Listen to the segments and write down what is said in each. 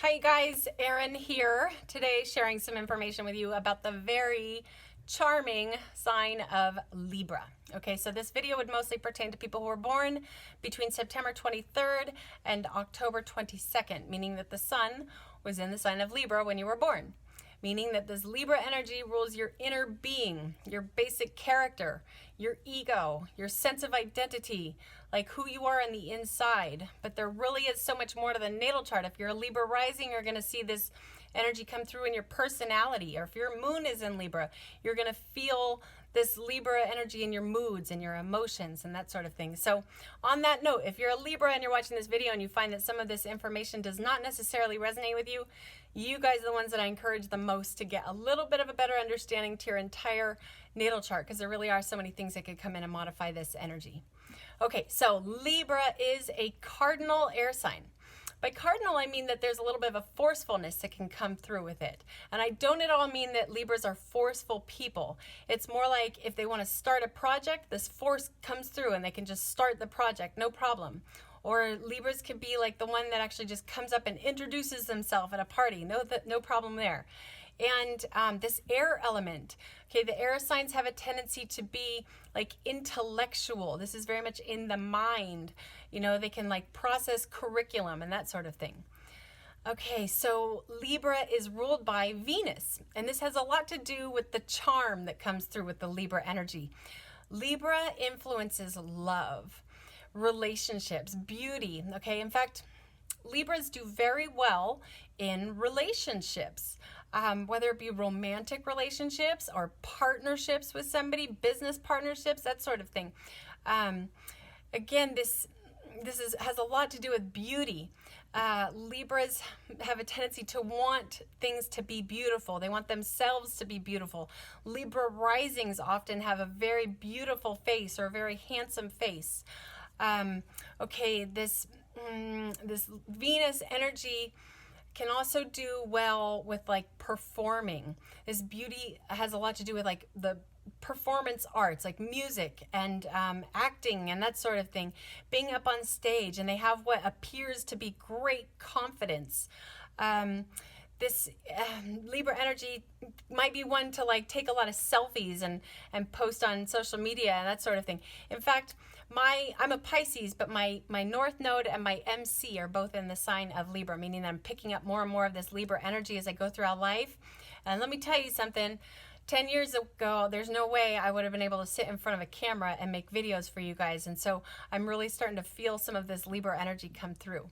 Hi guys, Erin here. Today sharing some information with you about the very charming sign of Libra. Okay, so this video would mostly pertain to people who were born between September 23rd and October 22nd, meaning that the sun was in the sign of Libra when you were born. Meaning that this Libra energy rules your inner being, your basic character, your ego, your sense of identity, like who you are on the inside. But there really is so much more to the natal chart. If you're a Libra rising, you're going to see this energy come through in your personality. Or if your moon is in Libra, you're going to feel this Libra energy in your moods and your emotions and that sort of thing. So on that note, if you're a Libra and you're watching this video and you find that some of this information does not necessarily resonate with you, you guys are the ones that I encourage the most to get a little bit of a better understanding to your entire natal chart, because there really are so many things that could come in and modify this energy. Okay, so Libra is a cardinal air sign. By cardinal, I mean that there's a little bit of a forcefulness that can come through with it. And I don't at all mean that Libras are forceful people. It's more like if they want to start a project, this force comes through and they can just start the project, no problem. Or Libras could be like the one that actually just comes up and introduces themselves at a party. No problem there. And this air element, okay, the air signs have a tendency to be like intellectual. This is very much in the mind. You know, they can like process curriculum and that sort of thing. Okay, so Libra is ruled by Venus, and this has a lot to do with the charm that comes through with the Libra energy. Libra influences love, relationships, beauty, okay? In fact, Libras do very well in relationships, whether it be romantic relationships or partnerships with somebody, business partnerships, that sort of thing. Again, this has a lot to do with beauty. Libras have a tendency to want things to be beautiful. They want themselves to be beautiful. Libra risings often have a very beautiful face or a very handsome face. Okay, this Venus energy can also do well with like performing. This beauty has a lot to do with like the performance arts, like music and acting and that sort of thing, being up on stage, and they have what appears to be great confidence. This Libra energy might be one to like take a lot of selfies and post on social media and that sort of thing. In fact, I'm a Pisces, but my North Node and my MC are both in the sign of Libra, meaning that I'm picking up more and more of this Libra energy as I go throughout life. And let me tell you something, 10 years ago, there's no way I would have been able to sit in front of a camera and make videos for you guys. And so I'm really starting to feel some of this Libra energy come through.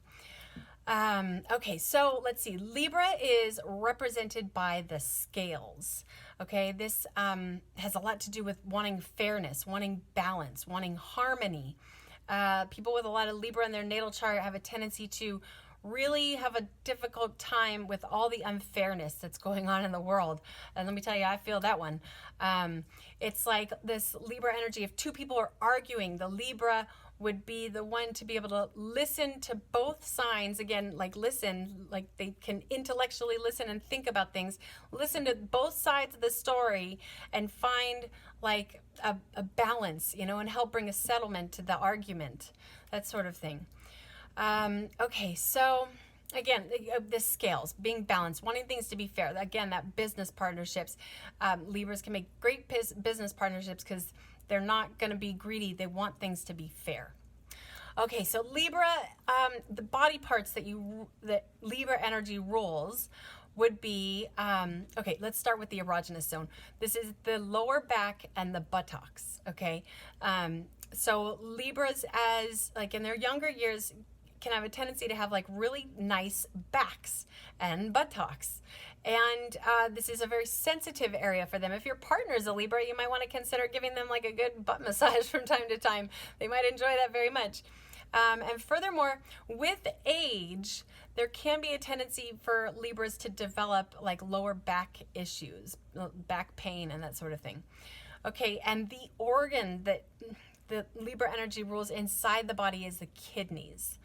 Okay, so let's see. Libra is represented by the scales. Okay, this has a lot to do with wanting fairness, wanting balance, wanting harmony. People with a lot of Libra in their natal chart have a tendency to really have a difficult time with all the unfairness that's going on in the world. And let me tell you, I feel that one. It's like this Libra energy. If two people are arguing, the Libra would be the one to be able to listen to both signs. Again, like listen, like they can intellectually listen and think about things. Listen to both sides of the story and find like a balance, you know, and help bring a settlement to the argument, that sort of thing. Okay, so again, this scales, being balanced, wanting things to be fair. Again, that business partnerships, Libras can make great business partnerships because they're not going to be greedy. They want things to be fair. Okay, so Libra, the body parts that Libra energy rules would be, okay, let's start with the erogenous zone. This is the lower back and the buttocks, okay? So Libras, as like in their younger years, can have a tendency to have like really nice backs and buttocks. And this is a very sensitive area for them. If your partner is a Libra, you might want to consider giving them like a good butt massage from time to time. They might enjoy that very much. And furthermore, with age, there can be a tendency for Libras to develop like lower back issues, back pain and that sort of thing. Okay, and the organ that the Libra energy rules inside the body is the kidneys.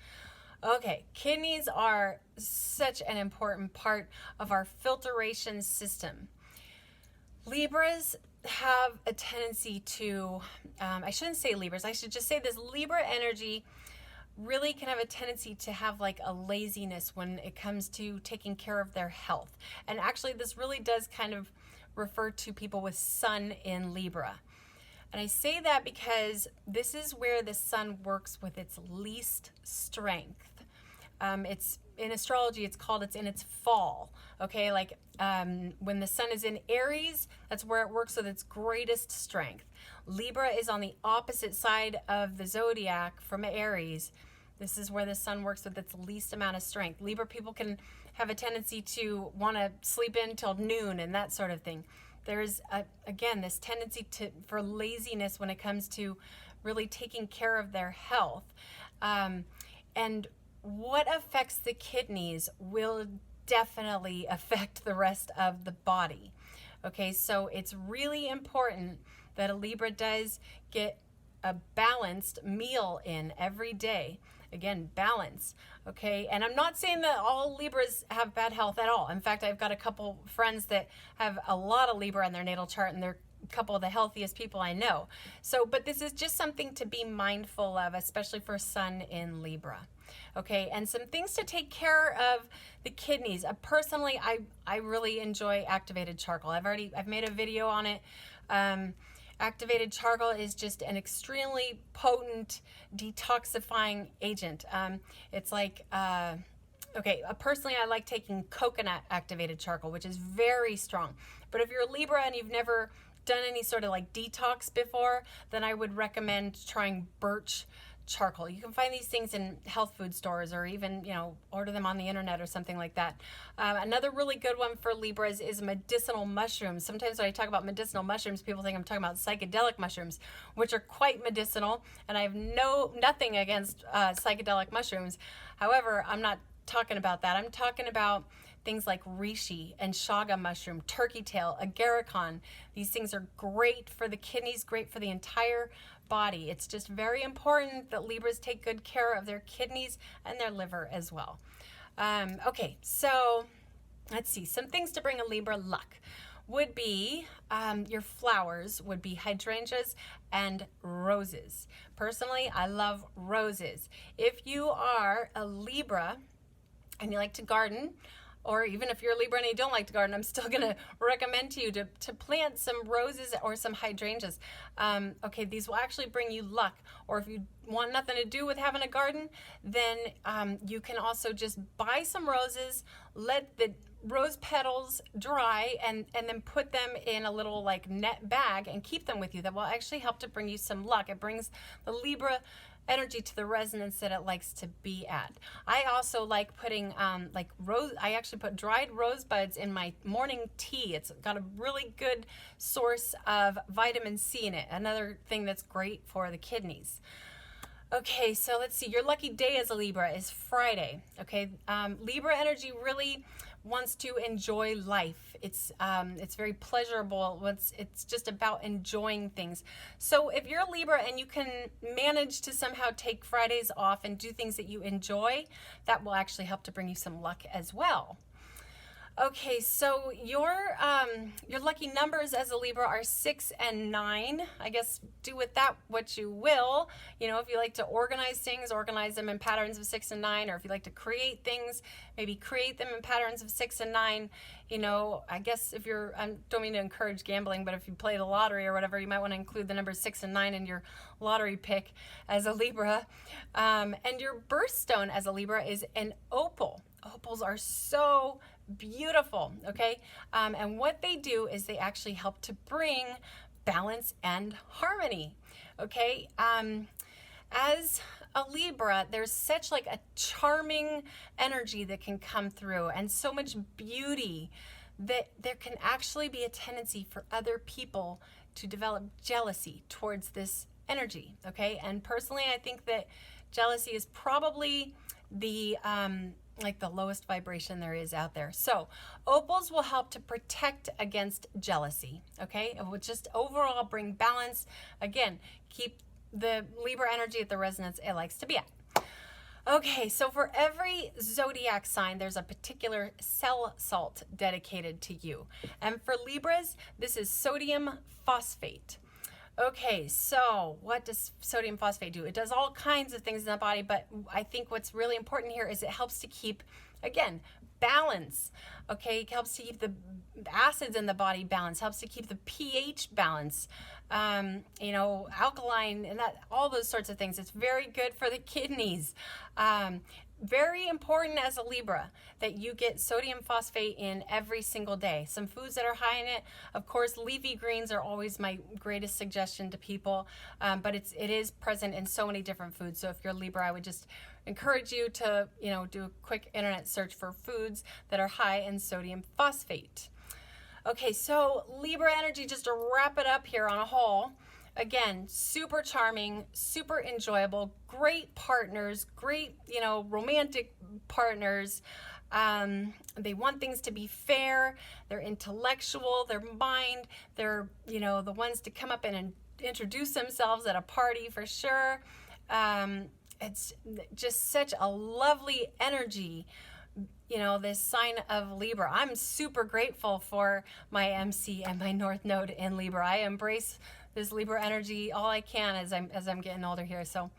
Okay, kidneys are such an important part of our filtration system. Libras have a tendency to, I shouldn't say Libras, I should just say this Libra energy really can have a tendency to have like a laziness when it comes to taking care of their health. And actually this really does kind of refer to people with Sun in Libra. And I say that because this is where the Sun works with its least strength. It's in astrology, it's in its fall. Okay, like when the Sun is in Aries, that's where it works with its greatest strength. Libra is on the opposite side of the zodiac from Aries. This is where the Sun works with its least amount of strength. Libra people can have a tendency to want to sleep in till noon and that sort of thing. There's, again, this tendency for laziness when it comes to really taking care of their health. And what affects the kidneys will definitely affect the rest of the body. Okay, so it's really important that a Libra does get a balanced meal in every day. Again, balance, okay? And I'm not saying that all Libras have bad health at all. In fact, I've got a couple friends that have a lot of Libra in their natal chart, and they're a couple of the healthiest people I know. So, but this is just something to be mindful of, especially for Sun in Libra. Okay, and some things to take care of the kidneys. Personally, I really enjoy activated charcoal. I've made a video on it. Activated charcoal is just an extremely potent detoxifying agent. It's like, personally I like taking coconut activated charcoal, which is very strong. But if you're a Libra and you've never done any sort of like detox before, then I would recommend trying birch charcoal. You can find these things in health food stores, or even, order them on the internet or something like that. Another really good one for Libras is medicinal mushrooms. Sometimes when I talk about medicinal mushrooms, people think I'm talking about psychedelic mushrooms, which are quite medicinal, and I have nothing against psychedelic mushrooms. However, I'm not talking about that. I'm talking about things like reishi and chaga mushroom, turkey tail, agarikon. These things are great for the kidneys, great for the entire body. It's just very important that Libras take good care of their kidneys and their liver as well. Okay, so let's see. Some things to bring a Libra luck would be, your flowers would be hydrangeas and roses. Personally, I love roses. If you are a Libra and you like to garden, or even if you're a Libra and you don't like to garden, I'm still going to recommend to you to plant some roses or some hydrangeas. Okay, these will actually bring you luck. Or if you want nothing to do with having a garden, then you can also just buy some roses, let the rose petals dry, and then put them in a little like net bag and keep them with you. That will actually help to bring you some luck. It brings the Libra energy to the resonance that it likes to be at. I also like putting I actually put dried rose buds in my morning tea. It's got a really good source of vitamin C in it. Another thing that's great for the kidneys. Okay, so let's see. Your lucky day as a Libra is Friday. Okay, Libra energy really wants to enjoy life. It's very pleasurable. It's just about enjoying things. So if you're a Libra and you can manage to somehow take Fridays off and do things that you enjoy, that will actually help to bring you some luck as well. Okay, so your lucky numbers as a Libra are 6 and 9. I guess do with that what you will. If you like to organize things, organize them in patterns of 6 and 9, or if you like to create things, maybe create them in patterns of 6 and 9. I guess if I don't mean to encourage gambling, but if you play the lottery or whatever, you might want to include the numbers 6 and 9 in your lottery pick as a Libra. And your birthstone as a Libra is an opal. Opals are so beautiful, okay? And what they do is they actually help to bring balance and harmony, okay? As a Libra, there's such like a charming energy that can come through, and so much beauty that there can actually be a tendency for other people to develop jealousy towards this energy, okay? And personally, I think that jealousy is probably the lowest vibration there is out there. So opals will help to protect against jealousy, okay? It will just overall bring balance. Again, keep the Libra energy at the resonance it likes to be at. Okay, so for every zodiac sign, there's a particular cell salt dedicated to you. And for Libras, this is sodium phosphate. Okay, so what does sodium phosphate do? It does all kinds of things in the body, but I think what's really important here is it helps to keep, again, balance. Okay, it helps to keep the acids in the body balanced, helps to keep the pH balance, you know, alkaline, and that, all those sorts of things. It's very good for the kidneys. Very important as a Libra that you get sodium phosphate in every single day. Some foods that are high in it, of course, leafy greens are always my greatest suggestion to people, but it is present in so many different foods. So if you're Libra, I would just encourage you to, you know, do a quick internet search for foods that are high in sodium phosphate. Okay, so Libra energy, just to wrap it up here on a whole. Again, super charming, super enjoyable, great partners, great, you know, romantic partners. They want things to be fair. They're intellectual, their mind. They're, you know, the ones to come up and introduce themselves at a party for sure. It's just such a lovely energy. You know, this sign of Libra. I'm super grateful for my MC and my North Node in Libra. I embrace this Libra energy all I can as I'm getting older here. So,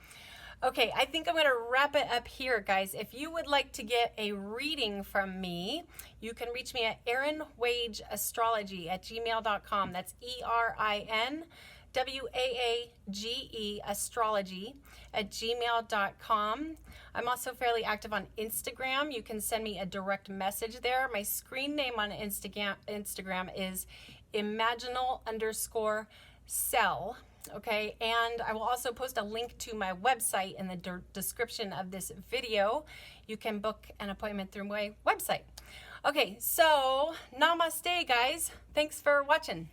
okay, I think I'm going to wrap it up here, guys. If you would like to get a reading from me, you can reach me at ErinWaageAstrololgy at gmail.com. That's ErinWaageAstrology Astrology at gmail.com. I'm also fairly active on Instagram. You can send me a direct message there. My screen name on Instagram is imaginal_cell. Okay, and I will also post a link to my website in the description of this video. You can book an appointment through my website. Okay, so namaste, guys. Thanks for watching.